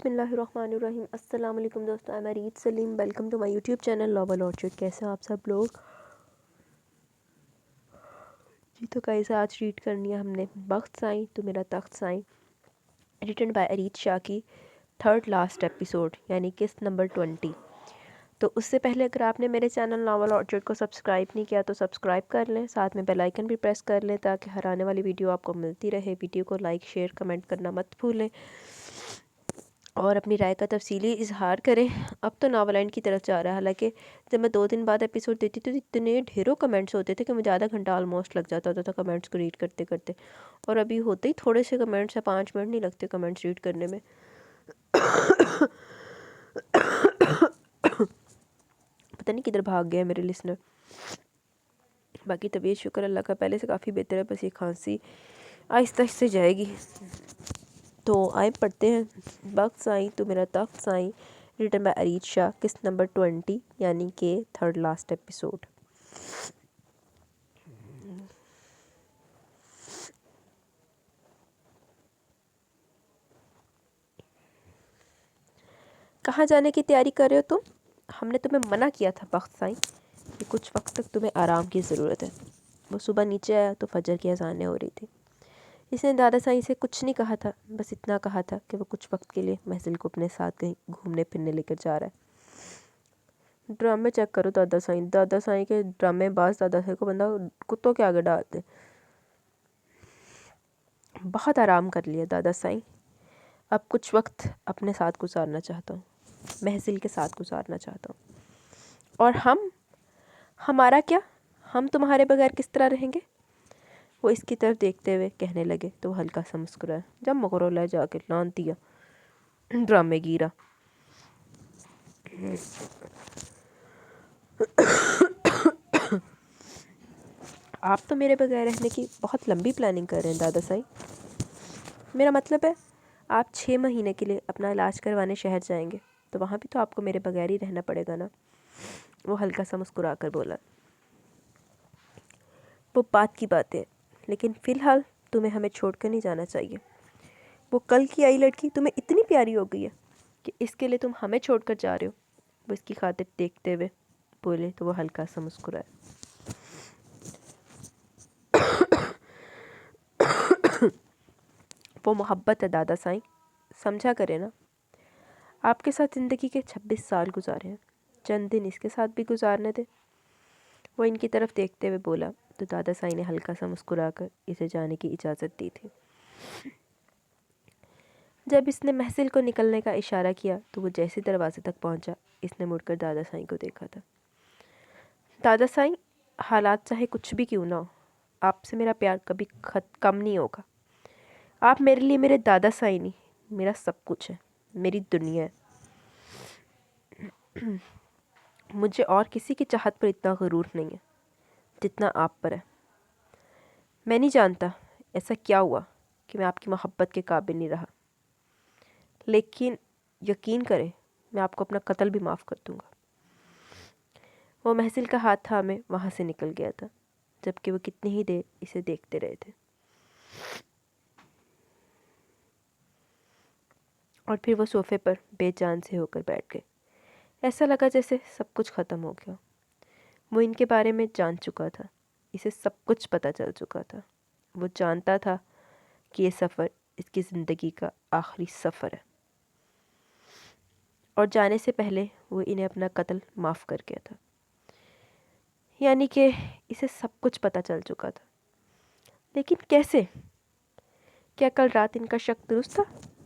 بسم اللہ الرحمن الرحیم۔ السلام علیکم دوستو، میں Reet Saleem, welcome to my YouTube channel novel orchard. کیسے ہیں آپ سب لوگ؟ جی تو کیسے آج ریڈ کرنی ہے ہم نے بخت سائیں تو میرا تخت سائیں، ریٹن بائی اریت شاہ کی تھرڈ لاسٹ ایپیسوڈ، یعنی قسط نمبر 20۔ تو اس سے پہلے اگر آپ نے میرے چینل ناول آرچرڈ کو سبسکرائب نہیں کیا تو سبسکرائب کر لیں، ساتھ میں بیل آئیکن بھی پریس کر لیں تاکہ ہر آنے والی ویڈیو آپ کو ملتی رہے۔ ویڈیو کو لائک، شیئر، کمنٹ کرنا مت بھولیں اور اپنی رائے کا تفصیلی اظہار کریں۔ اب تو ناول اینڈ کی طرف جا رہا ہے، حالانکہ جب میں 2 دن بعد ایپیسوڈ دیتی تو اتنے ڈھیروں کمنٹس ہوتے تھے کہ مجھے آدھا گھنٹہ آلموسٹ لگ جاتا تھا کمنٹس کو ریڈ کرتے کرتے، اور ابھی ہوتے ہی تھوڑے سے کمنٹس ہیں، 5 منٹ نہیں لگتے کمنٹس ریڈ کرنے میں۔ پتہ نہیں کدھر بھاگ گئے میرے لسنر۔ باقی طبیعت شکر اللہ کا پہلے سے کافی بہتر ہے، بس یہ کھانسی آہستہ آہستہ جائے گی۔ تو آئے پڑھتے ہیں بخت سائیں تو میرا تخت سائیں، ریٹن بائی اریت شاہ، قسط نمبر 20، یعنی کہ تھرڈ لاسٹ ایپیسوڈ۔ کہاں جانے کی تیاری کر رہے ہو تم؟ ہم نے تمہیں منع کیا تھا بخت سائیں کہ کچھ وقت تک تمہیں آرام کی ضرورت ہے۔ وہ صبح نیچے آیا تو فجر کی اذانیں ہو رہی تھی۔ اس نے دادا سائیں سے کچھ نہیں کہا تھا، بس اتنا کہا تھا کہ وہ کچھ وقت کے لیے محفل کو اپنے ساتھ کہیں گھومنے پھرنے لے کر جا رہا ہے۔ ڈرامے چیک کرو دادا سائیں کے ڈرامے باز دادا سائیں کو بندہ کتوں کے آگے ڈالتے۔ بہت آرام کر لیا دادا سائیں، اب کچھ وقت اپنے ساتھ گزارنا چاہتا ہوں، محفل کے ساتھ گزارنا چاہتا ہوں۔ اور ہمارا کیا؟ ہم تمہارے بغیر کس طرح رہیں گے؟ وہ اس کی طرف دیکھتے ہوئے کہنے لگے تو وہ ہلکا سا مسکرایا۔ جب مغرو لے جا کے لانتیا ڈرامے گیرا۔ آپ تو میرے بغیر رہنے کی بہت لمبی پلاننگ کر رہے ہیں دادا سائیں۔ میرا مطلب ہے آپ 6 مہینے کے لیے اپنا علاج کروانے شہر جائیں گے تو وہاں بھی تو آپ کو میرے بغیر ہی رہنا پڑے گا نا؟ وہ ہلکا سا مسکرا کر بولا۔ وہ بات کی بات ہے، لیکن فی الحال تمہیں ہمیں چھوڑ کر نہیں جانا چاہیے۔ وہ کل کی آئی لڑکی تمہیں اتنی پیاری ہو گئی ہے کہ اس کے لیے تم ہمیں چھوڑ کر جا رہے ہو؟ وہ اس کی خاطر دیکھتے ہوئے بولے تو وہ ہلکا سا مسکرایا۔ وہ محبت ہے دادا سائیں، سمجھا کرے نا۔ آپ کے ساتھ زندگی کے 26 سال گزارے ہیں، چند دن اس کے ساتھ بھی گزارنے دے۔ وہ ان کی طرف دیکھتے ہوئے بولا تو دادا سائیں نے ہلکا سا مسکرا کر اسے جانے کی اجازت دی تھی۔ جب اس نے محفل کو نکلنے کا اشارہ کیا تو وہ جیسے دروازے تک پہنچا، اس نے مڑ کر دادا سائیں کو دیکھا تھا۔ دادا سائیں، حالات چاہے کچھ بھی کیوں نہ ہو، آپ سے میرا پیار کبھی کم نہیں ہوگا۔ آپ میرے لیے میرے دادا سائیں نہیں، میرا سب کچھ ہے، میری دنیا ہے۔ مجھے اور کسی کی چاہت پر اتنا غرور نہیں ہے جتنا آپ پر ہے۔ میں نہیں جانتا ایسا کیا ہوا کہ میں آپ کی محبت کے قابل نہیں رہا، لیکن یقین کریں میں آپ کو اپنا قتل بھی معاف کر دوں گا۔ وہ محفل کا ہاتھ تھامے وہاں سے نکل گیا تھا، جبکہ وہ کتنی ہی دیر اسے دیکھتے رہے تھے۔ اور پھر وہ صوفے پر بے جان سے ہو کر بیٹھ گئے۔ ایسا لگا جیسے سب کچھ ختم ہو گیا۔ وہ ان کے بارے میں جان چکا تھا، اسے سب کچھ پتہ چل چکا تھا۔ وہ جانتا تھا کہ یہ سفر اس کی زندگی کا آخری سفر ہے، اور جانے سے پہلے وہ انہیں اپنا قتل معاف کر گیا تھا، یعنی کہ اسے سب کچھ پتہ چل چکا تھا۔ لیکن کیسے؟ کیا کل رات ان کا شک درست تھا؟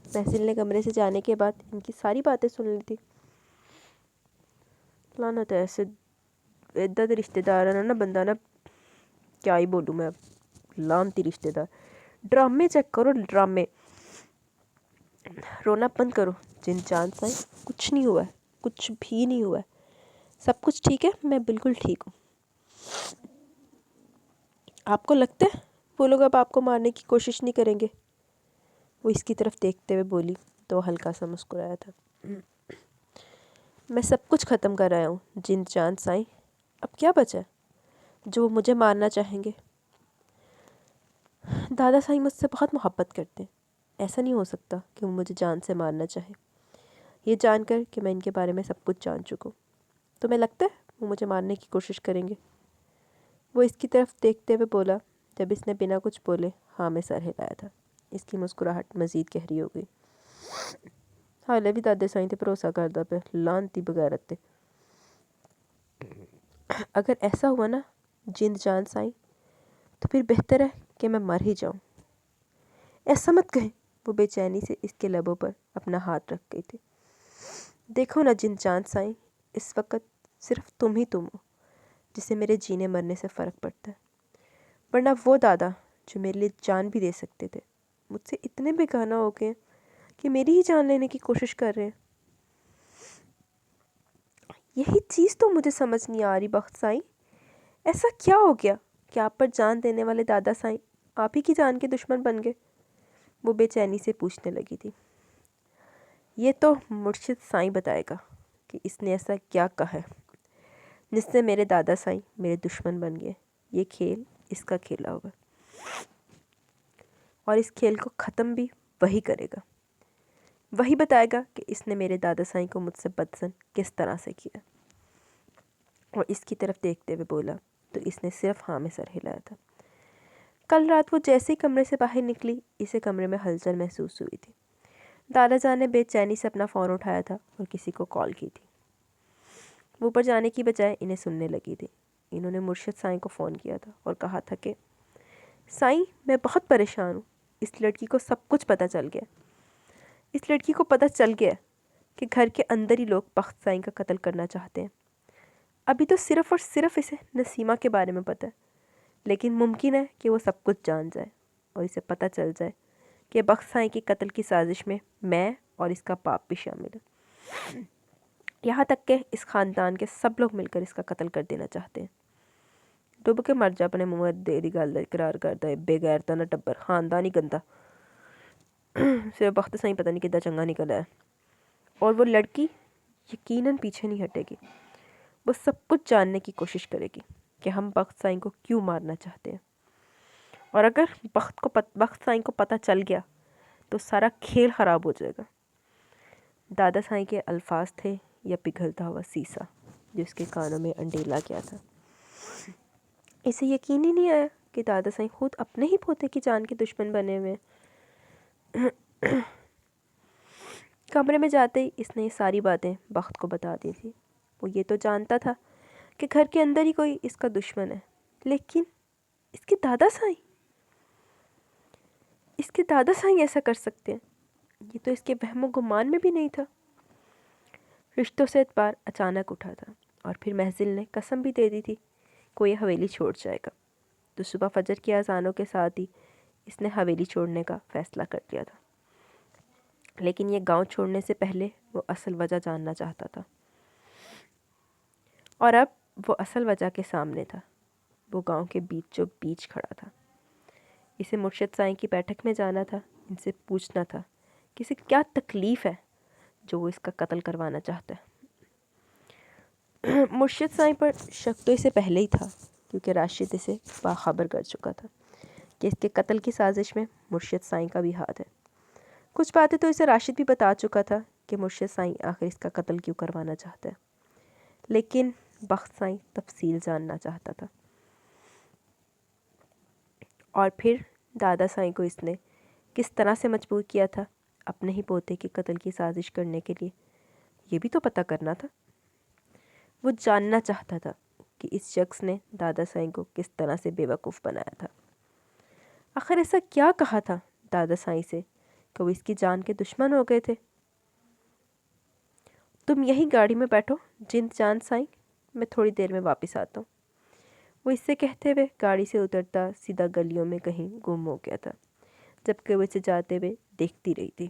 محسن نے کمرے سے جانے کے بعد ان کی ساری باتیں سن لی تھی۔ لعنت ہے ایسے عدت رشتہ دار ہے نا بندہ نا، کیا ہی بولوں میں اب، لعنتی رشتہ دار۔ ڈرامے چیک کرو ڈرامے، رونا بند کرو۔ جن چاند سائیں کچھ نہیں ہوا ہے، کچھ بھی نہیں ہوا ہے، سب کچھ ٹھیک ہے، میں بالکل ٹھیک ہوں۔ آپ کو لگتا ہے وہ لوگ اب آپ کو مارنے کی کوشش نہیں کریں گے؟ وہ اس کی طرف دیکھتے ہوئے بولی تو ہلکا سا مسکرایا تھا۔ میں سب کچھ ختم کر آیا ہوں جن چاند سائیں، اب کیا بچا ہے جو وہ مجھے مارنا چاہیں گے؟ دادا سائیں مجھ سے بہت محبت کرتے ہیں، ایسا نہیں ہو سکتا کہ وہ مجھے جان سے مارنا چاہیں۔ یہ جان کر کہ میں ان کے بارے میں سب کچھ جان چکا ہوں۔ تمہیں لگتا ہے وہ مجھے مارنے کی کوشش کریں گے؟ وہ اس کی طرف دیکھتے ہوئے بولا جب اس نے بنا کچھ بولے ہاں میں سر ہلایا تھا۔ اس کی مسکراہٹ مزید گہری ہو گئی۔ حالے بھی دادے سائیں تے بھروسہ کردہ پہ لانتی بغیرت تے۔ اگر ایسا ہوا نا جند جان سائیں تو پھر بہتر ہے کہ میں مر ہی جاؤں۔ ایسا مت کہیں، وہ بے چینی سے اس کے لبوں پر اپنا ہاتھ رکھ گئی تھی۔ دیکھو نا جند جان سائیں، اس وقت صرف تم ہی تم ہو جسے میرے جینے مرنے سے فرق پڑتا ہے، ورنہ وہ دادا جو میرے لیے جان بھی دے سکتے تھے مجھ سے اتنے بیگانہ ہو گئے کہ میری ہی جان لینے کی کوشش کر رہے ہیں۔ یہی چیز تو مجھے سمجھ نہیں آ رہی بخت سائیں، ایسا کیا ہو گیا کہ آپ پر جان دینے والے دادا سائیں آپ ہی کی جان کے دشمن بن گئے؟ وہ بے چینی سے پوچھنے لگی تھی۔ یہ تو مرشد سائیں بتائے گا کہ اس نے ایسا کیا کہا ہے جس سے میرے دادا سائیں میرے دشمن بن گئے۔ یہ کھیل اس کا کھیلا ہوگا اور اس کھیل کو ختم بھی وہی کرے گا۔ وہی بتائے گا کہ اس نے میرے دادا سائیں کو مجھ سے بدظن کس طرح سے کیا۔ اور اس کی طرف دیکھتے ہوئے بولا تو اس نے صرف ہاں میں سر ہلایا تھا۔ کل رات وہ جیسے ہی کمرے سے باہر نکلی اسے کمرے میں ہلچل محسوس ہوئی تھی۔ دادا جان نے بے چینی سے اپنا فون اٹھایا تھا اور کسی کو کال کی تھی۔ وہ اوپر جانے کی بجائے انہیں سننے لگی تھی۔ انہوں نے مرشد سائیں کو فون کیا تھا اور کہا تھا کہ سائیں میں بہت پریشان ہوں، اس لڑکی کو سب کچھ پتہ چل گیا۔ اس لڑکی کو پتہ چل گیا کہ گھر کے اندر ہی لوگ بخت سائیں کا قتل کرنا چاہتے ہیں۔ ابھی تو صرف اور صرف اسے نسیمہ کے بارے میں پتہ ہے، لیکن ممکن ہے کہ وہ سب کچھ جان جائے اور اسے پتہ چل جائے کہ بخت سائیں کی قتل کی سازش میں اور اس کا باپ بھی شامل ہے، یہاں تک کہ اس خاندان کے سب لوگ مل کر اس کا قتل کر دینا چاہتے ہیں۔ ڈوب کے مر جا اپنے منہ دے دی گل اقرار کرتا ہے بے غیرتا نہ ٹبر خاندان ہی گندا۔ صرف بخت سائیں پتہ نہیں کدھر چنگا نکلا ہے، اور وہ لڑکی یقیناً پیچھے نہیں ہٹے گی۔ وہ سب کچھ جاننے کی کوشش کرے گی کہ ہم بخت سائیں کو کیوں مارنا چاہتے ہیں، اور اگر بخت سائیں کو پتہ چل گیا تو سارا کھیل خراب ہو جائے گا۔ دادا سائیں کے الفاظ تھے یا پگھلتا ہوا سیسا جو اس کے کانوں میں انڈیلا کیا تھا۔ اسے یقین ہی نہیں آیا کہ دادا سائیں خود اپنے ہی پوتے کی جان کے دشمن بنے ہوئے ہیں۔ کمرے میں جاتے ہی اس نے یہ ساری باتیں بخت کو بتا دی تھی۔ وہ یہ تو جانتا تھا کہ گھر کے اندر ہی کوئی اس کا دشمن ہے، لیکن اس کے دادا سائیں ایسا کر سکتے ہیں، یہ تو اس کے وہم و گمان میں بھی نہیں تھا۔ رشتوں سے اعتبار اچانک اٹھا تھا اور پھر محضل نے قسم بھی دے دی تھی کہ وہ یہ حویلی چھوڑ جائے گا، تو صبح فجر کی اذانوں کے ساتھ ہی اس نے حویلی چھوڑنے کا فیصلہ کر لیا تھا۔ لیکن یہ گاؤں چھوڑنے سے پہلے وہ اصل وجہ جاننا چاہتا تھا، اور اب وہ اصل وجہ کے سامنے تھا۔ وہ گاؤں کے بیچوں بیچ کھڑا تھا۔ اسے مرشد سائیں کی بیٹھک میں جانا تھا، ان سے پوچھنا تھا کہ اسے کیا تکلیف ہے جو وہ اس کا قتل کروانا چاہتا ہے۔ مرشد سائیں پر شک تو اسے پہلے ہی تھا، کیونکہ راشد اسے باخبر کر چکا تھا کہ اس کے قتل کی سازش میں مرشد سائیں کا بھی ہاتھ ہے۔ کچھ باتیں تو اسے راشد بھی بتا چکا تھا کہ مرشد سائیں آخر اس کا قتل کیوں کروانا چاہتا ہے، لیکن بخت سائیں تفصیل جاننا چاہتا تھا۔ اور پھر دادا سائیں کو اس نے کس طرح سے مجبور کیا تھا اپنے ہی پوتے کے قتل کی سازش کرنے کے لیے، یہ بھی تو پتہ کرنا تھا۔ وہ جاننا چاہتا تھا کہ اس شخص نے دادا سائیں کو کس طرح سے بے وقوف بنایا تھا۔ آخر ایسا کیا کہا تھا دادا سائیں سے کہ وہ اس کی جان کے دشمن ہو گئے تھے؟ تم یہی گاڑی میں بیٹھو جند جان سائیں، میں تھوڑی دیر میں واپس آتا ہوں۔ وہ اس سے کہتے ہوئے گاڑی سے اترتا سیدھا گلیوں میں کہیں گم ہو گیا تھا، جبکہ وہ اسے جاتے ہوئے دیکھتی رہی تھی۔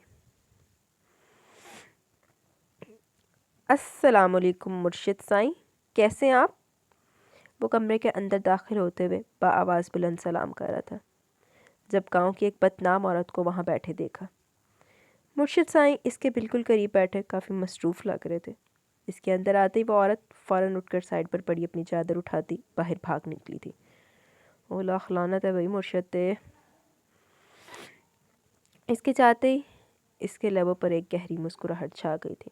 السلام علیکم مرشد سائیں، کیسے ہیں آپ؟ وہ کمرے کے اندر داخل ہوتے ہوئے بآواز بلند سلام کر رہا تھا جب گاؤں کی ایک بدنام عورت کو وہاں بیٹھے دیکھا۔ مرشد سائیں اس کے بالکل قریب بیٹھے کافی مصروف لگ رہے تھے۔ اس کے اندر آتے ہی وہ عورت فوراً اٹھ کر سائڈ پر پڑی اپنی چادر اٹھاتی باہر بھاگ نکلی تھی۔ او لاکھ لعنت ہے بھائی مرشد تے۔ اس کے جاتے ہی اس کے لبوں پر ایک گہری مسکراہٹ چھا گئی تھی۔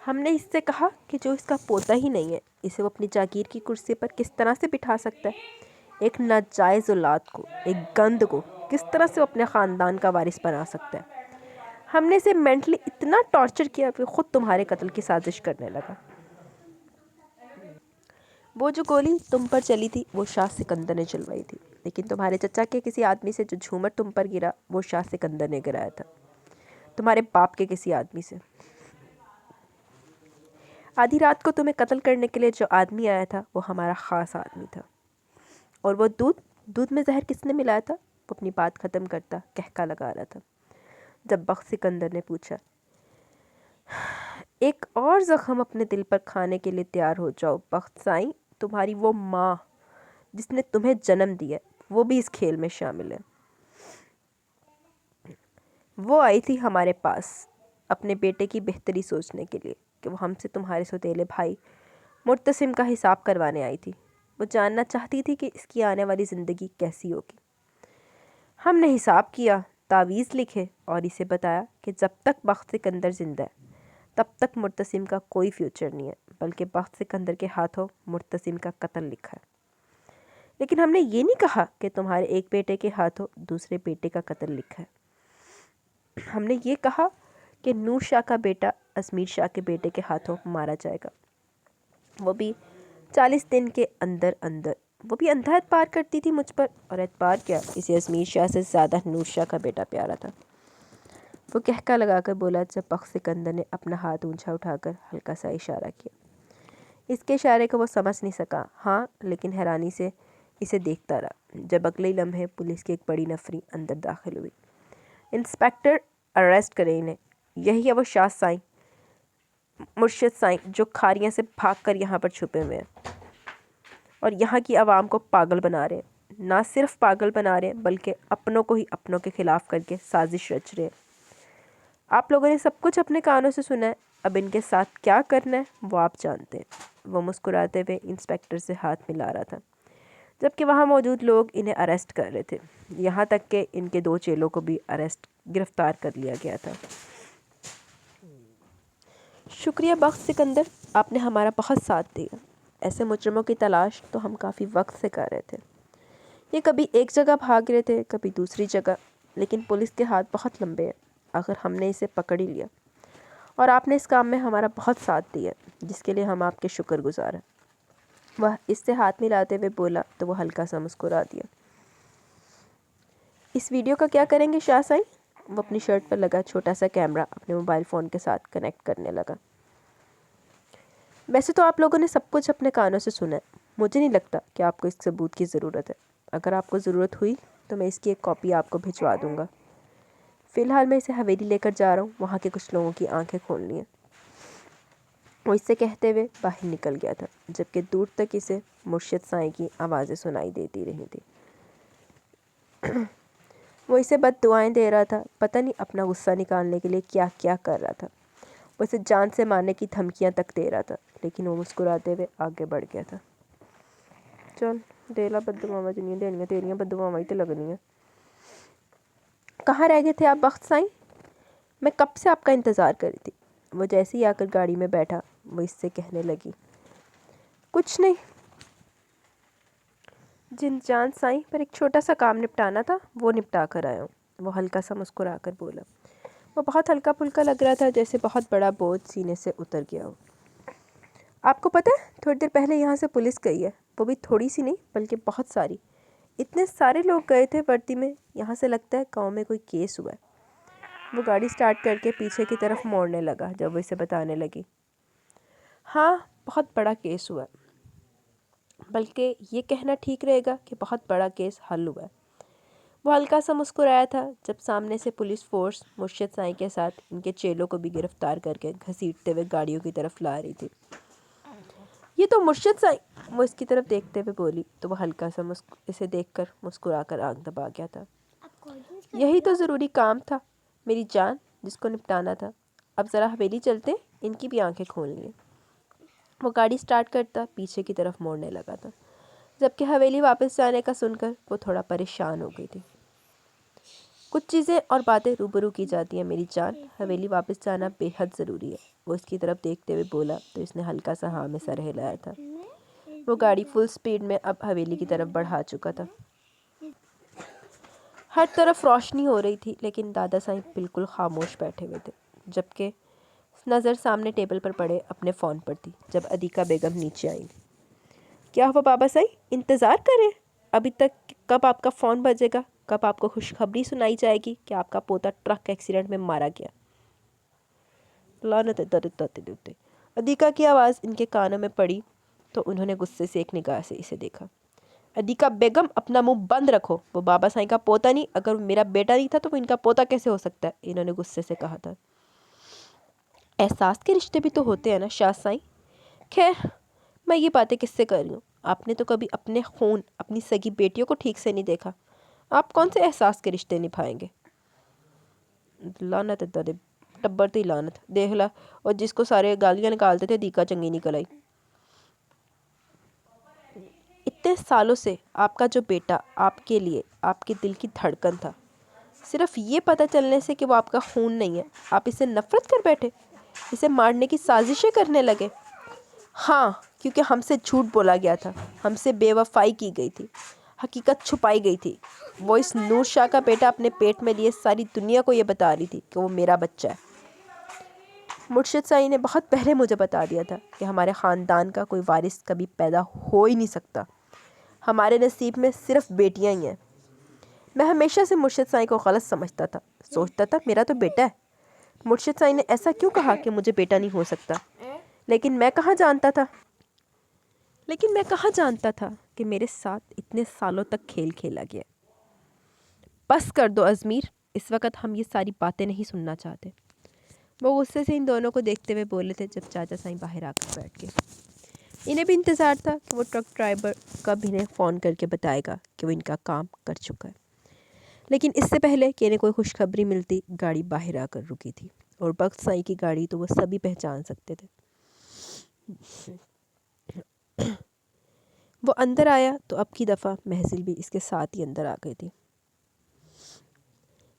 ہم نے اس سے کہا کہ جو اس کا پوتا ہی نہیں ہے اسے وہ اپنی جاگیر کی کرسی پر کس طرح سے بٹھا سکتا ہے، ایک ناجائز اولاد کو، ایک گند کو کس طرح سے وہ اپنے خاندان کا وارث بنا سکتا ہے۔ ہم نے اسے مینٹلی اتنا ٹارچر کیا کہ خود تمہارے قتل کی سازش کرنے لگا۔ وہ جو گولی تم پر چلی تھی وہ شاہ سکندر نے چلوائی تھی، لیکن تمہارے چچا کے کسی آدمی سے جو جھومر تم پر گرا وہ شاہ سکندر نے گرایا تھا، تمہارے باپ کے کسی آدمی سے۔ آدھی رات کو تمہیں قتل کرنے کے لیے جو آدمی آیا تھا وہ ہمارا خاص آدمی تھا۔ اور وہ دودھ میں زہر کس نے ملایا تھا؟ وہ اپنی بات ختم کرتا کہکا لگا رہا تھا جب بخت سکندر نے پوچھا، ایک اور زخم اپنے دل پر کھانے کے لیے تیار ہو جاؤ بخت سائیں، تمہاری وہ ماں جس نے تمہیں جنم دیا وہ بھی اس کھیل میں شامل ہے۔ وہ آئی تھی ہمارے پاس اپنے بیٹے کی بہتری سوچنے کے لیے کہ وہ ہم سے تمہارے سوتیلے بھائی مرتسم کا حساب کروانے آئی تھی۔ وہ جاننا چاہتی تھی کہ اس کی آنے والی زندگی کیسی ہوگی۔ ہم نے حساب کیا، تعویذ لکھے اور اسے بتایا کہ جب تک بخت سکندر زندہ ہے تب تک مرتسم کا کوئی فیوچر نہیں ہے، بلکہ بخت سکندر کے ہاتھوں مرتسم کا قتل لکھا ہے۔ لیکن ہم نے یہ نہیں کہا کہ تمہارے ایک بیٹے کے ہاتھوں دوسرے بیٹے کا قتل لکھا ہے۔ ہم نے یہ کہا کہ نور شاہ کا بیٹا ازمیر شاہ کے بیٹے کے ہاتھوں مارا جائے گا، وہ بھی 40 دن کے اندر اندر۔ وہ بھی اندھا اعتبار کرتی تھی مجھ پر، اور اعتبار کیا، اسے ازمیر شاہ سے زیادہ نور شاہ کا بیٹا پیارا تھا۔ وہ کہکا لگا کر بولا جب بخت سکندر نے اپنا ہاتھ اونچا اٹھا کر ہلکا سا اشارہ کیا۔ اس کے اشارے کو وہ سمجھ نہیں سکا، ہاں، لیکن حیرانی سے اسے دیکھتا رہا جب اگلے ہی لمحے پولیس کی ایک بڑی نفری اندر داخل ہوئی۔ انسپیکٹر، اریسٹ کریں انہیں، یہی ہے وہ شاہ سائیں، مرشد سائیں جو کھاریاں سے بھاگ کر یہاں پر چھپے ہوئے ہیں اور یہاں کی عوام کو پاگل بنا رہے ہیں۔ نہ صرف پاگل بنا رہے ہیں بلکہ اپنوں کو ہی اپنوں کے خلاف کر کے سازش رچ رہے ہیں۔ آپ لوگوں نے سب کچھ اپنے کانوں سے سنا ہے، اب ان کے ساتھ کیا کرنا ہے وہ آپ جانتے ہیں۔ وہ مسکراتے ہوئے انسپیکٹر سے ہاتھ ملا رہا تھا جبکہ وہاں موجود لوگ انہیں اریسٹ کر رہے تھے، یہاں تک کہ ان کے 2 چیلوں کو بھی گرفتار کر لیا گیا تھا۔ شکریہ بخت سکندر، آپ نے ہمارا بہت ساتھ دیا۔ ایسے مجرموں کی تلاش تو ہم کافی وقت سے کر رہے تھے۔ یہ کبھی ایک جگہ بھاگ رہے تھے، کبھی دوسری جگہ، لیکن پولیس کے ہاتھ بہت لمبے ہیں، آخر ہم نے اسے پکڑ ہی لیا، اور آپ نے اس کام میں ہمارا بہت ساتھ دیا جس کے لیے ہم آپ کے شکر گزار ہیں۔ وہ اس سے ہاتھ ملاتے ہوئے بولا تو وہ ہلکا سا مسکرا دیا۔ اس ویڈیو کا کیا کریں گے شاہ سائیں؟ وہ اپنی شرٹ پر لگا چھوٹا سا کیمرہ اپنے موبائل فون کے ساتھ کنیکٹ کرنے لگا۔ ویسے تو آپ لوگوں نے سب کچھ اپنے کانوں سے سنا ہے، مجھے نہیں لگتا کہ آپ کو اس ثبوت کی ضرورت ہے۔ اگر آپ کو ضرورت ہوئی تو میں اس کی ایک کاپی آپ کو بھجوا دوں گا۔ فی الحال میں اسے حویلی لے کر جا رہا ہوں، وہاں کے کچھ لوگوں کی آنکھیں کھولنی ہیں۔ وہ اس سے کہتے ہوئے باہر نکل گیا تھا جبکہ دور تک اسے مرشد سائیں کی آوازیں سنائی دیتی رہی تھی۔ وہ اسے بد دعائیں دے رہا تھا، پتہ نہیں اپنا غصہ نکالنے کے لیے کیا کیا کر رہا تھا۔ وہ اسے جان سے مارنے کی دھمکیاں تک دے رہا تھا، لیکن وہ مسکراتے ہوئے آگے بڑھ گیا تھا۔ چل دیلا بد دعاواں جنیاں دینیاں تیریاں بد دعاواں ہی تے لگنی ہیں۔ کہاں رہ گئے تھے آپ بخت سائیں؟ میں کب سے آپ کا انتظار کر رہی تھی۔ وہ جیسے ہی آ کر گاڑی میں بیٹھا وہ اس سے کہنے لگی، کچھ نہیں جن جان سائیں، پر ایک چھوٹا سا کام نپٹانا تھا، وہ نپٹا کر آیا ہوں۔ وہ ہلکا سا مسکرا کر بولا۔ وہ بہت ہلکا پھلکا لگ رہا تھا، جیسے بہت بڑا بوجھ سینے سے اتر گیا ہو۔ آپ کو پتہ ہے تھوڑی دیر پہلے یہاں سے پولیس گئی ہے، وہ بھی تھوڑی سی نہیں بلکہ بہت ساری، اتنے سارے لوگ گئے تھے وردی میں، یہاں سے لگتا ہے گاؤں میں کوئی کیس ہوا ہے۔ وہ گاڑی سٹارٹ کر کے پیچھے کی طرف موڑنے لگا جب وہ اسے بتانے لگی، ہاں بہت بڑا کیس ہوا ہے، بلکہ یہ کہنا ٹھیک رہے گا کہ بہت بڑا کیس حل ہوا ہے۔ وہ ہلکا سا مسکرایا تھا جب سامنے سے پولیس فورس مرشد سائیں کے ساتھ ان کے چیلوں کو بھی گرفتار کر کے گھسیٹتے ہوئے گاڑیوں کی طرف لا رہی تھی۔ یہ تو مرشد سائیں، وہ اس کی طرف دیکھتے ہوئے بولی تو وہ ہلکا سا اسے دیکھ کر مسکرا کر آنکھ دبا گیا تھا۔ یہی تو ضروری کام تھا میری جان، جس کو نپٹانا تھا۔ اب ذرا حویلی چلتے، ان کی بھی آنکھیں کھولنی ہیں۔ وہ گاڑی سٹارٹ کرتا پیچھے کی طرف موڑنے لگا تھا جبکہ حویلی واپس جانے کا سن کر وہ تھوڑا پریشان ہو گئی تھی۔ کچھ چیزیں اور باتیں روبرو کی جاتی ہیں میری جان، حویلی واپس جانا بے حد ضروری ہے۔ وہ اس کی طرف دیکھتے ہوئے بولا تو اس نے ہلکا سا ہاں میں سر ہلایا تھا۔ وہ گاڑی فل سپیڈ میں اب حویلی کی طرف بڑھا چکا تھا۔ ہر طرف روشنی ہو رہی تھی لیکن دادا سائیں بالکل خاموش بیٹھے ہوئے تھے، جبکہ نظر سامنے ٹیبل پر پڑے اپنے فون پر تھی۔ جب ادیکا بیگم نیچے آئی، کیا ہوا بابا سائیں، انتظار کریں ابھی تک؟ کب آپ کا فون بجے گا؟ کب آپ کو خوشخبری سنائی جائے گی کہ آپ کا پوتا ٹرک ایکسیڈنٹ میں مارا گیا؟ لعنت ہے۔ ادیکا کی آواز ان کے کانوں میں پڑی تو انہوں نے غصے سے ایک نگاہ سے اسے دیکھا۔ ادیکا بیگم اپنا منہ بند رکھو، وہ بابا سائیں کا پوتا نہیں، اگر وہ میرا بیٹا نہیں تھا تو وہ ان کا پوتا کیسے ہو سکتا ہے؟ انہوں نے غصے سے کہا تھا۔ احساس کے رشتے بھی تو ہوتے ہیں نا شاہ سائیں۔ خیر میں یہ باتیں کس سے کر رہی ہوں؟ آپ نے تو کبھی اپنے خون اپنی سگی بیٹیوں کو ٹھیک سے نہیں دیکھا، آپ کون سے احساس کے رشتے نبھائیں گے؟ لعنت ہے ٹبر تی لعنت، دیکھ لا، اور جس کو سارے گالیاں نکالتے تھے دیکا چنگی نکل آئی۔ اتنے سالوں سے آپ کا جو بیٹا آپ کے لیے آپ کے دل کی دھڑکن تھا، صرف یہ پتہ چلنے سے کہ وہ آپ کا خون نہیں ہے آپ اسے نفرت کر بیٹھے، اسے مارنے کی سازشیں کرنے لگے؟ ہاں، کیونکہ ہم سے جھوٹ بولا گیا تھا، ہم سے بے وفائی کی گئی تھی، حقیقت چھپائی گئی تھی۔ وہ اس نور شاہ کا بیٹا اپنے پیٹ میں لیے ساری دنیا کو یہ بتا رہی تھی کہ وہ میرا بچہ ہے۔ مرشد سائیں نے بہت پہلے مجھے بتا دیا تھا کہ ہمارے خاندان کا کوئی وارث کبھی پیدا ہو ہی نہیں سکتا، ہمارے نصیب میں صرف بیٹیاں ہی ہیں۔ میں ہمیشہ سے مرشد سائیں کو غلط سمجھتا تھا، سوچتا تھا میرا تو بیٹا ہے۔ مرشد سائیں نے ایسا کیوں کہا کہ مجھے بیٹا نہیں ہو سکتا؟ لیکن میں کہاں جانتا تھا کہ میرے ساتھ اتنے سالوں تک کھیل کھیلا گیا۔ بس کر دو ازمیر، اس وقت ہم یہ ساری باتیں نہیں سننا چاہتے۔ وہ غصے سے ان دونوں کو دیکھتے ہوئے بولے تھے جب چاچا سائیں باہر آ کر بیٹھ گئے۔ انہیں بھی انتظار تھا کہ وہ ٹرک ڈرائیور کب انہیں فون کر کے بتائے گا کہ وہ ان کا کام کر چکا ہے، لیکن اس سے پہلے کہ انہیں کوئی خوشخبری ملتی گاڑی باہر آ کر رکی تھی، اور بخت سائیں کی گاڑی تو وہ سبھی پہچان سکتے تھے۔ وہ اندر آیا تو اب کی دفعہ محضل بھی اس کے ساتھ ہی اندر آ گئی تھی۔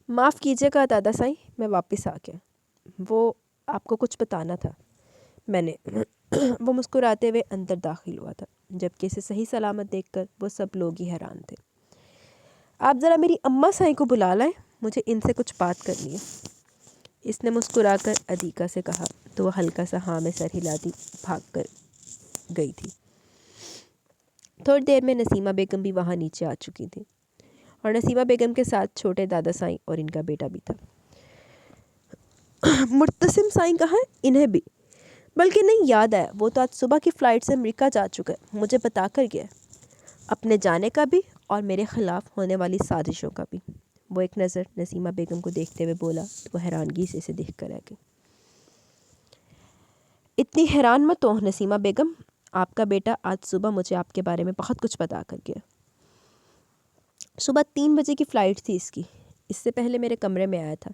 معاف کیجیے گا دادا سائیں، میں واپس آ گیا، وہ آپ کو کچھ بتانا تھا میں نے۔ وہ مسکراتے ہوئے اندر داخل ہوا تھا، جبکہ اسے صحیح سلامت دیکھ کر وہ سب لوگ ہی حیران تھے۔ آپ ذرا میری اماں سائیں کو بلا لائیں، مجھے ان سے کچھ بات کرنی ہے، اس نے مسکرا کر ادیکا سے کہا تو وہ ہلکا سا ہاں میں سر ہلاتی بھاگ کر گئی تھی۔ تھوڑی دیر میں نسیمہ بیگم بھی وہاں نیچے آ چکی تھی، اور نسیمہ بیگم کے ساتھ چھوٹے دادا سائیں اور ان کا بیٹا بھی تھا۔ مرتسم سائیں کہاں ہیں؟ انہیں بھی بلکہ نہیں یاد ہے، وہ تو آج صبح کی فلائٹ سے امریکہ جا چکا ہے، مجھے بتا کر گیا، اپنے جانے کا بھی اور میرے خلاف ہونے والی سازشوں کا بھی۔ وہ ایک نظر نسیمہ بیگم کو دیکھتے ہوئے بولا تو وہ حیرانگی سے اسے دیکھ کر رہ گئی۔ اتنی حیران مت ہو نسیمہ بیگم، آپ کا بیٹا آج صبح مجھے آپ کے بارے میں بہت کچھ بتا کر گیا۔ صبح 3 بجے کی فلائٹ تھی اس کی، اس سے پہلے میرے کمرے میں آیا تھا،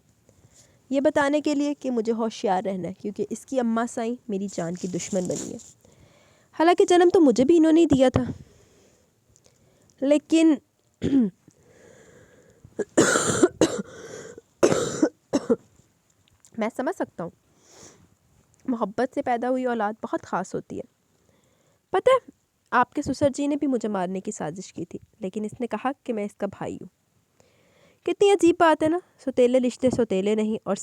یہ بتانے کے لیے کہ مجھے ہوشیار رہنا ہے کیونکہ اس کی اماں سائیں میری جان کی دشمن بنی ہے۔ حالانکہ جنم تو مجھے بھی انہوں نے دیا تھا، لیکن میں سمجھ سکتا ہوں، محبت سے پیدا ہوئی اولاد بہت خاص ہوتی ہے۔ پتہ ہے آپ کے سسر جی نے بھی مجھے مارنے کی سازش کی تھی، لیکن اس نے کہا کہ میں اس کا بھائی ہوں۔ کتنی عجیب بات ہے نا، سوتیلے رشتے سوتیلے نہیں اور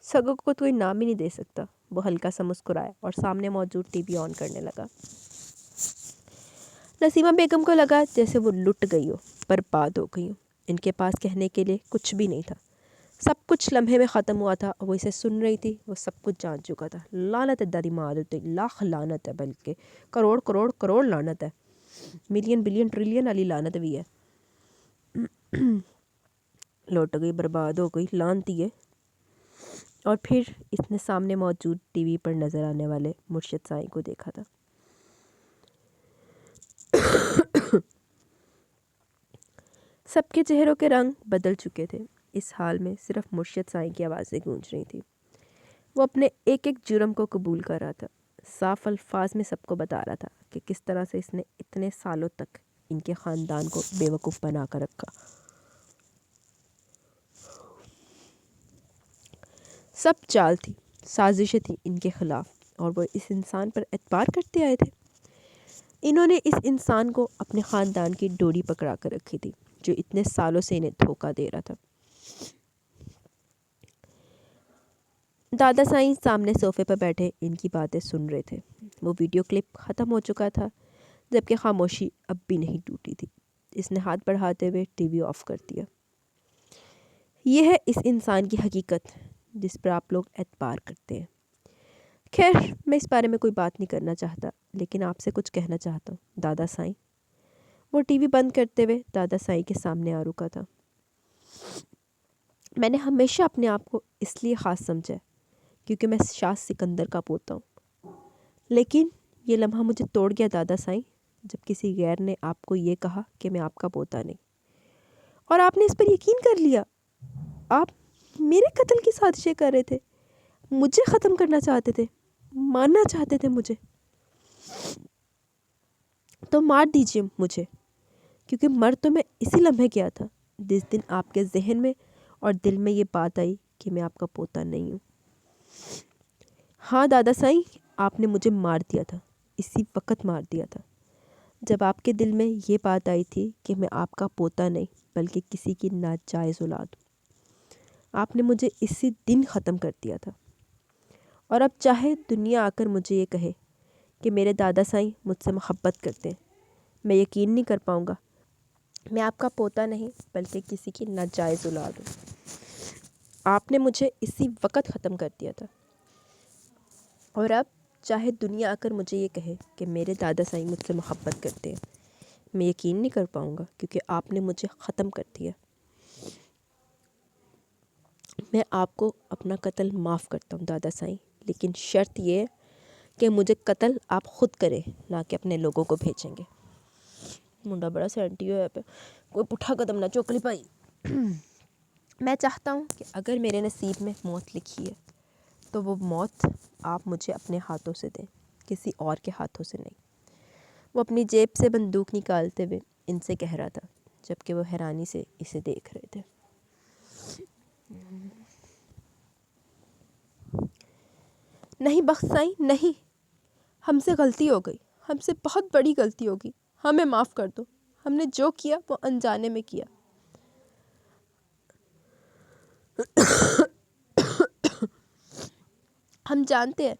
سگوں کو کوئی نام ہی نہیں دے سکتا۔ وہ ہلکا سا مسکرایا اور سامنے موجود ٹی وی آن کرنے لگا۔ نسیمہ بیگم کو لگا جیسے وہ لٹ گئی ہو، برباد ہو گئی ہو، ان کے پاس کہنے کے لیے کچھ بھی نہیں تھا، سب کچھ لمحے میں ختم ہوا تھا، اور وہ اسے سن رہی تھی، وہ سب کچھ جان چکا تھا۔ لعنت ہے دادی ماں، لاکھ لعنت ہے، بلکہ کروڑ کروڑ کروڑ لعنت ہے، ملین بلین ٹریلین والی لعنت بھی ہے۔ لوٹ گئی، برباد ہو گئی، لعنتی ہے۔ اور پھر اس نے سامنے موجود ٹی وی پر نظر آنے والے مرشد سائیں کو دیکھا تھا۔ سب کے چہروں کے رنگ بدل چکے تھے، اس حال میں صرف مرشد سائیں کی آوازیں گونج رہی تھیں۔ وہ اپنے ایک ایک جرم کو قبول کر رہا تھا، صاف الفاظ میں سب کو بتا رہا تھا کہ کس طرح سے اس نے اتنے سالوں تک ان کے خاندان کو بے وقوف بنا کر رکھا۔ سب چال تھی، سازشیں تھیں ان کے خلاف، اور وہ اس انسان پر اعتبار کرتے آئے تھے۔ انہوں نے اس انسان کو اپنے خاندان کی ڈوری پکڑا کر رکھی تھی، جو اتنے سالوں سے انہیں دھوکہ دے رہا تھا۔ دادا سائیں سامنے صوفے پر بیٹھے ان کی باتیں سن رہے تھے۔ وہ ویڈیو کلپ ختم ہو چکا تھا، جبکہ خاموشی اب بھی نہیں ٹوٹی تھی۔ اس نے ہاتھ بڑھاتے ہوئے ٹی وی آف کر دیا۔ یہ ہے اس انسان کی حقیقت جس پر آپ لوگ اعتبار کرتے ہیں۔ خیر، میں اس بارے میں کوئی بات نہیں کرنا چاہتا، لیکن آپ سے کچھ کہنا چاہتا ہوں دادا سائیں۔ وہ ٹی وی بند کرتے ہوئے دادا سائیں کے سامنے آ رکا تھا۔ میں نے ہمیشہ اپنے آپ کو اس لیے خاص سمجھا کیونکہ میں شاہ سکندر کا پوتا ہوں، لیکن یہ لمحہ مجھے توڑ گیا دادا سائیں جب کسی غیر نے آپ کو یہ کہا کہ میں آپ کا پوتا نہیں، اور آپ نے اس پر یقین کر لیا۔ آپ میرے قتل کی سازشیں کر رہے تھے، مجھے ختم کرنا چاہتے تھے، مارنا چاہتے تھے مجھے۔ تو مار دیجیے مجھے، کیونکہ مر تو میں اسی لمحے گیا تھا جس دن آپ کے ذہن میں اور دل میں یہ بات آئی کہ میں آپ کا پوتا نہیں ہوں۔ ہاں دادا سائیں، آپ نے مجھے مار دیا تھا، اسی وقت مار دیا تھا جب آپ کے دل میں یہ بات آئی تھی کہ میں آپ کا پوتا نہیں بلکہ کسی کی ناجائز اولاد ہوں۔ آپ نے مجھے اسی دن ختم کر دیا تھا، اور اب چاہے دنیا آ کر مجھے یہ کہے کہ میرے دادا سائیں مجھ سے محبت کرتے ہیں، میں یقین نہیں کر پاؤں گا۔ میں آپ کا پوتا نہیں بلکہ کسی کی ناجائز اولاد ہوں۔ آپ نے مجھے اسی وقت ختم کر دیا تھا، اور اب چاہے دنیا آ کر مجھے یہ کہے کہ میرے دادا سائیں مجھ سے محبت کرتے ہیں، میں یقین نہیں کر پاؤں گا کیونکہ آپ نے مجھے ختم کر دیا۔ میں آپ کو اپنا قتل معاف کرتا ہوں دادا سائیں، لیکن شرط یہ ہے کہ مجھے قتل آپ خود کریں، نہ کہ اپنے لوگوں کو بھیجیں گے۔ منڈا بڑا سینٹی ہوا پہ کوئی پٹھا قدم نہ چوکلی پائی۔ میں چاہتا ہوں کہ اگر میرے نصیب میں موت لکھی ہے تو وہ موت آپ مجھے اپنے ہاتھوں سے دیں، کسی اور کے ہاتھوں سے نہیں۔ وہ اپنی جیب سے بندوق نکالتے ہوئے ان سے کہہ رہا تھا، جبکہ وہ حیرانی سے اسے دیکھ رہے تھے۔ نہیں بخت سائیں، نہیں، ہم سے غلطی ہو گئی، ہم سے بہت بڑی غلطی ہو گئی، ہمیں معاف کر دو۔ ہم نے جو کیا وہ انجانے میں کیا۔ ہم جانتے ہیں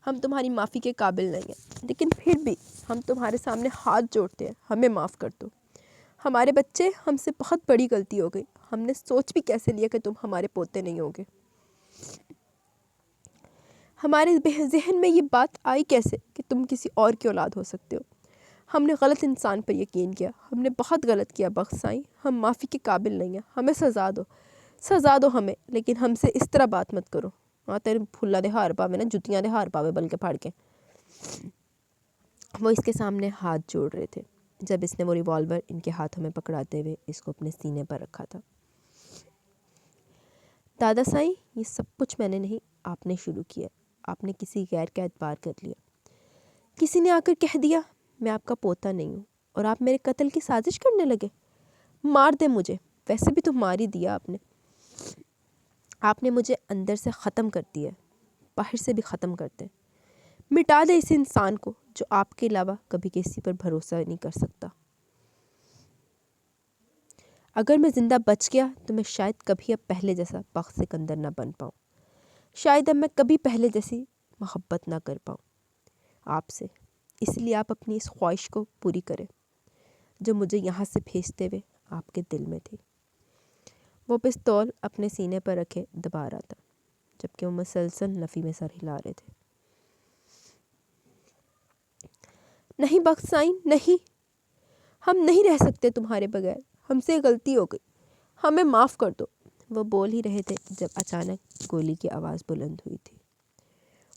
ہم تمہاری معافی کے قابل نہیں ہیں، لیکن پھر بھی ہم تمہارے سامنے ہاتھ جوڑتے ہیں، ہمیں معاف کر دو۔ ہمارے بچے، ہم سے بہت بڑی غلطی ہو گئی، ہم نے سوچ بھی کیسے لیا کہ تم ہمارے پوتے نہیں ہوگے۔ ہمارے ذہن میں یہ بات آئی کیسے کہ تم کسی اور کی اولاد ہو سکتے ہو؟ ہم نے غلط انسان پر یقین کیا، ہم نے بہت غلط کیا بخت سائیں، ہم معافی کے قابل نہیں ہیں، ہمیں سزا دو، سزا دو ہمیں، لیکن ہم سے اس طرح بات مت کرو۔ ہاں تیرے پھلا دے ہار پاوے نا، جتیاں دے ہار پاوے بلکہ پھاڑ کے۔ وہ اس کے سامنے ہاتھ جوڑ رہے تھے جب اس نے وہ ریوالور ان کے ہاتھوں میں پکڑاتے ہوئے اس کو اپنے سینے پر رکھا تھا۔ دادا سائیں، یہ سب کچھ میں نے نہیں، آپ نے شروع کیا۔ آپ نے کسی غیر کا اعتبار کر لیا، کسی نے آ کر کہہ دیا میں آپ کا پوتا نہیں ہوں، اور آپ میرے قتل کی سازش کرنے لگے۔ مار دے مجھے، ویسے بھی تو مار ہی دیا آپ نے۔ آپ نے مجھے اندر سے ختم کر دیا، باہر سے بھی ختم کرتے۔ مٹا دے اس انسان کو جو آپ کے علاوہ کبھی کسی پر بھروسہ نہیں کر سکتا۔ اگر میں زندہ بچ گیا تو میں شاید کبھی اب پہلے جیسا بخت سکندر نہ بن پاؤں، شاید اب میں کبھی پہلے جیسی محبت نہ کر پاؤں آپ سے۔ اس لیے آپ اپنی اس خواہش کو پوری کریں جو مجھے یہاں سے بھیجتے ہوئے آپ کے دل میں تھی۔ وہ پستول اپنے سینے پر رکھے دبا رہا تھا، جبکہ وہ مسلسل نفی میں سر ہلا رہے تھے۔ نہیں بخت سائیں، نہیں، ہم نہیں رہ سکتے تمہارے بغیر، ہم سے غلطی ہو گئی، ہمیں معاف کر دو۔ وہ بول ہی رہے تھے جب اچانک گولی کی آواز بلند ہوئی تھی،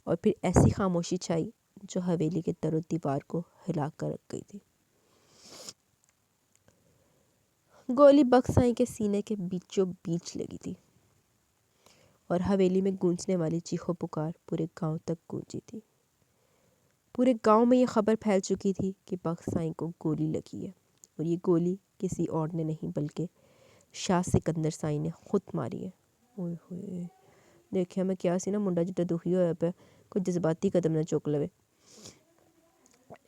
اور پھر ایسی خاموشی چھائی جو حویلی کے در و دیوار کو ہلا کر رکھ گئی تھی۔ گولی بخت سائیں کے سینے کے بیچوں بیچ لگی تھی، اور حویلی میں گونجنے والی چیخو پکار پورے گاؤں تک گونجی تھی۔ پورے گاؤں میں یہ خبر پھیل چکی تھی کہ بخت سائیں کو گولی لگی ہے، اور یہ گولی کسی اور نے نہیں بلکہ شاہ سکندر سائیں نے خود ماری ہے۔ اوئے ہوئے، دیکھیا میں کیا سی نا منڈا جڈا دکھی ہویا پیا کوئی جذباتی قدم نہ چک لوے۔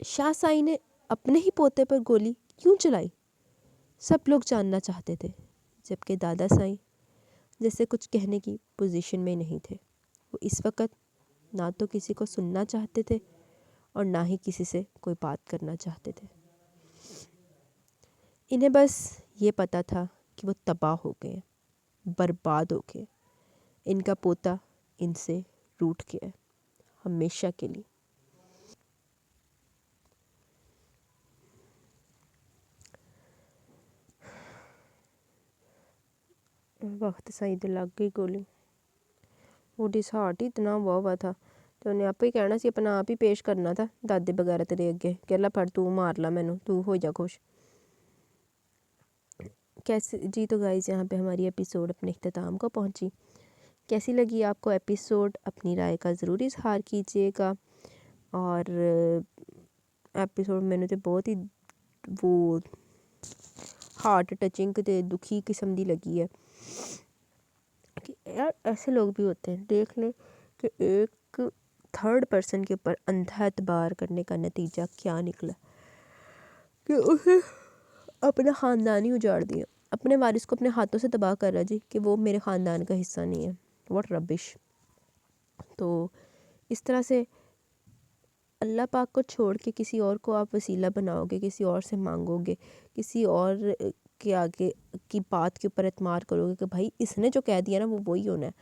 شاہ سائی نے اپنے ہی پوتے پر گولی کیوں چلائی؟ سب لوگ جاننا چاہتے تھے، جبکہ دادا سائی جیسے کچھ کہنے کی پوزیشن میں نہیں تھے۔ وہ اس وقت نہ تو کسی کو سننا چاہتے تھے اور نہ ہی کسی سے کوئی بات کرنا چاہتے تھے۔ انہیں بس یہ پتا تھا کہ وہ تباہ ہو گئے، برباد ہو گئے۔ ان کا پوتا ان سے روٹھ گیا ہے ہمیشہ کے لیے۔ وقت سائی تے لگ گئی گولی، وہ ڈس ہارٹ ہی اتنا ہوا تھا تو انہیں آپ ہی کہنا سی، اپنا آپ ہی پیش کرنا تھا دادے وغیرہ تیرے اگے کہ اللہ پھڑ تو مار لا مینوں، تو ہو جا خوش۔ کیسے جی تو گائز یہاں پہ ہماری ایپیسوڈ اپنے اختتام کو پہنچی۔ کیسی لگی آپ کو ایپیسوڈ؟ اپنی رائے کا ضرور اظہار کیجیے گا۔ اور ایپیسوڈ میں نے تو بہت ہی وہ ہارٹ ٹچنگ تے دکھی قسم دی لگی ہے کہ یار ایسے لوگ بھی ہوتے ہیں۔ دیکھ لیں کہ ایک تھرڈ پرسن کے اوپر اندھا اعتبار کرنے کا نتیجہ کیا نکلا کہ اسے اپنا خاندان ہی اجاڑ دیا، اپنے وارث کو اپنے ہاتھوں سے تباہ کر رہا جی کہ وہ میرے خاندان کا حصہ نہیں ہے۔ واٹ ربش۔ تو اس طرح سے اللہ پاک کو چھوڑ کے کسی اور کو آپ وسیلہ بناؤ گے، کسی اور سے مانگو گے، کسی اور کے آگے کی بات کے اوپر اعتماد کرو گے کہ بھائی اس نے جو کہہ دیا نا وہ وہی ہونا ہے،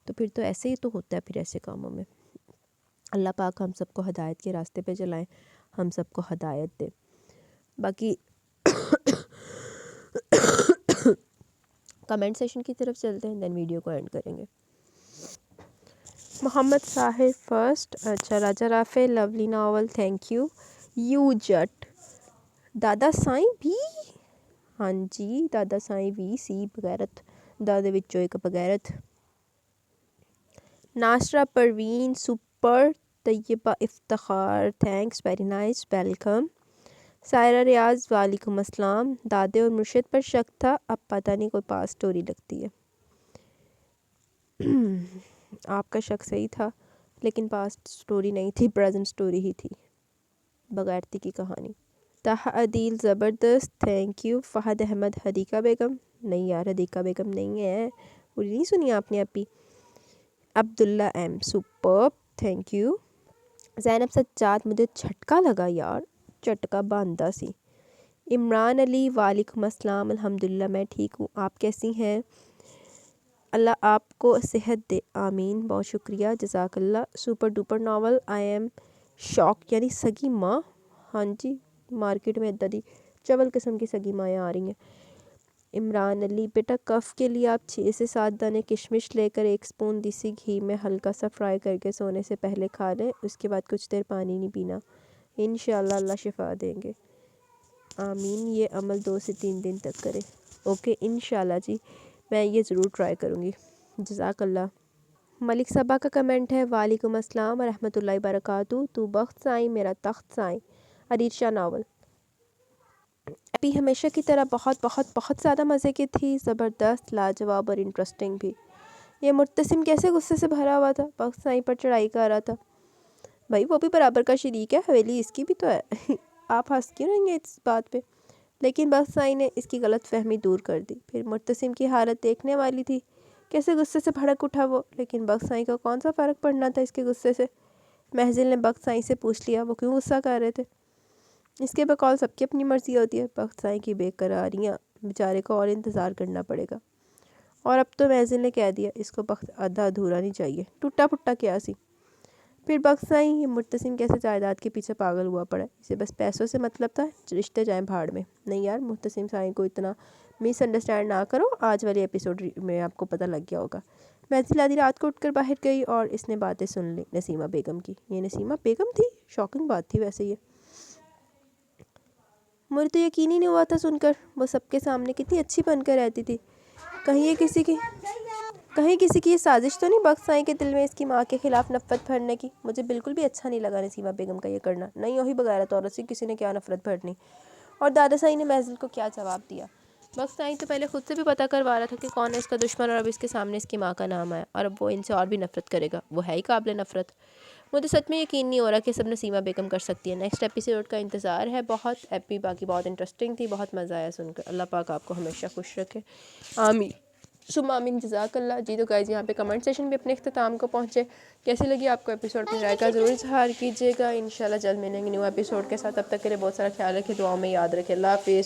تو پھر تو ایسے ہی تو ہوتا ہے پھر ایسے کاموں میں۔ اللہ پاک ہم سب کو ہدایت کے راستے پہ چلائیں، ہم سب کو ہدایت دے۔ باقی کمنٹ سیشن کی طرف چلتے ہیں، دین ویڈیو کو اینڈ کریں گے۔ محمد صاحب فرسٹ، اچھا Raja Rafay lovely novel, thank you. یو جٹ دادا سائیں بھی، ہاں جی دادا سائیں بھی سی بغیرت دادے وچوں ایک بغیرت۔ Nasira Parveen super, Tayyaba Iftikhar thanks very nice welcome. Saira Riaz وعلیکم السلام۔ دادے اور مرشد پر شک تھا، اب پتہ نہیں کوئی پاس سٹوری لگتی ہے۔ آپ کا شک صحیح تھا لیکن پاسٹ سٹوری نہیں تھی، پریزنٹ سٹوری ہی تھی، بغیرتی کی کہانی۔ طه عدیل زبردست، تھینک یو۔ فہد احمد حدیقہ بیگم، نہیں یار حدیقہ بیگم نہیں ہے، پوری نہیں سنی آپ نے ابھی۔ عبداللہ ایم سپرب، تھینک یو۔ زینب سجاد مجھے جھٹکا لگا یار، جھٹکا باندھا سی۔ عمران علی وعلیکم السلام، الحمدللہ میں ٹھیک ہوں، آپ کیسی ہیں؟ اللہ آپ کو صحت دے، آمین، بہت شکریہ، جزاک اللہ۔ Super duper novel, I am shock, یعنی سگی ماں، ہاں جی مارکیٹ میں ادھر دی چول قسم کی سگی مائیں آ رہی ہیں۔ عمران علی بیٹا کف کے لیے آپ 6 سے 7 دانے کشمش لے کر 1 سپون دیسی گھی میں ہلکا سا فرائی کر کے سونے سے پہلے کھا لیں، اس کے بعد کچھ دیر پانی نہیں پینا، انشاءاللہ اللہ شفا دیں گے، آمین۔ یہ عمل 2 سے 3 دن تک کریں، اوکے انشاءاللہ جی، میں یہ ضرور ٹرائی کروں گی، جزاک اللہ۔ ملک صبا کا کمنٹ ہے، وعلیکم السلام ورحمۃ اللہ وبرکاتہ، تو بخت سائیں میرا تخت سائیں، ارید شاہ ناول۔ ابھی ہمیشہ کی طرح بہت بہت بہت زیادہ مزے کی تھی، زبردست، لاجواب اور انٹرسٹنگ بھی۔ یہ مرتسم کیسے غصے سے بھرا ہوا تھا، بخت سائیں پر چڑھائی کر رہا تھا، بھائی وہ بھی برابر کا شریک ہے، حویلی اس کی بھی تو ہے، آپ ہنس کیوں رہیں گے اس بات پہ؟ لیکن بخت سائیں نے اس کی غلط فہمی دور کر دی۔ پھر مرتسم کی حالت دیکھنے والی تھی، کیسے غصے سے بھڑک اٹھا وہ، لیکن بخت سائیں کو کون سا فرق پڑنا تھا اس کے غصے سے۔ محزل نے بخت سائیں سے پوچھ لیا وہ کیوں غصہ کر رہے تھے۔ اس کے بقول سب کی اپنی مرضی ہوتی ہے، بخت سائیں کی بے قراریاں بیچارے کو اور انتظار کرنا پڑے گا، اور اب تو محزل نے کہہ دیا اس کو بخت آدھا ادھورا نہیں چاہیے، ٹوٹا پھٹا کیا سی۔ پھر بخت سائیں یہ مرتسم کیسے جائیداد کے پیچھے پاگل ہوا پڑا ہے، اسے بس پیسوں سے مطلب تھا، رشتے جائیں بھاڑ میں۔ نہیں یار مرتسم سائیں کو اتنا مس انڈرسٹینڈ نہ کرو، آج والے ایپیسوڈ میں آپ کو پتہ لگ گیا ہوگا۔ محزل آدھی رات کو اٹھ کر باہر گئی اور اس نے باتیں سن لی نسیمہ بیگم کی۔ یہ نسیمہ بیگم تھی، شاکنگ بات تھی ویسے یہ، مجھے تو یقین ہی نہیں ہوا تھا سن کر، وہ سب کے سامنے کتنی اچھی بن کر رہتی تھی، کہیں کسی کی یہ سازش تو نہیں بخت سائیں کے دل میں اس کی ماں کے خلاف نفرت بھرنے کی؟ مجھے بالکل بھی اچھا نہیں لگا نسیمہ بیگم کا یہ کرنا، نہیں وہی بغیرت عورت سے کسی نے کیا نفرت بھرنی۔ اور دادا سائیں نے محزل کو کیا جواب دیا، وقت آئی تو پہلے خود سے بھی پتہ کروا رہا تھا کہ کون ہے اس کا دشمن، اور اب اس کے سامنے اس کی ماں کا نام آیا اور اب وہ ان سے اور بھی نفرت کرے گا. وہ ہے ہی قابل نفرت. مجھے سچ میں یقین نہیں ہو رہا کہ سب نسیمہ بیگم کر سکتی ہے. نیکسٹ ایپیسوڈ کا انتظار ہے. بہت ہیپی، باقی بہت انٹرسٹنگ تھی، بہت مزہ آیا سن کر. اللہ پاک آپ کو ہمیشہ خوش رکھے، آمین ثم آمین. جزاک اللہ. جی تو گائز یہاں پہ کمنٹ سیشن بھی اپنے اختتام کو پہنچے. کیسی لگی آپ کو ایپیسوڈ؟ اپنی رائے کا ضرور اظہار کیجیے گا. انشاءاللہ جلد ملیں گے نیو ایپیسوڈ کے ساتھ. تب تک کے لیے بہت سارا خیال رکھے، دعاؤں میں یاد رکھے. اللہ حافظ.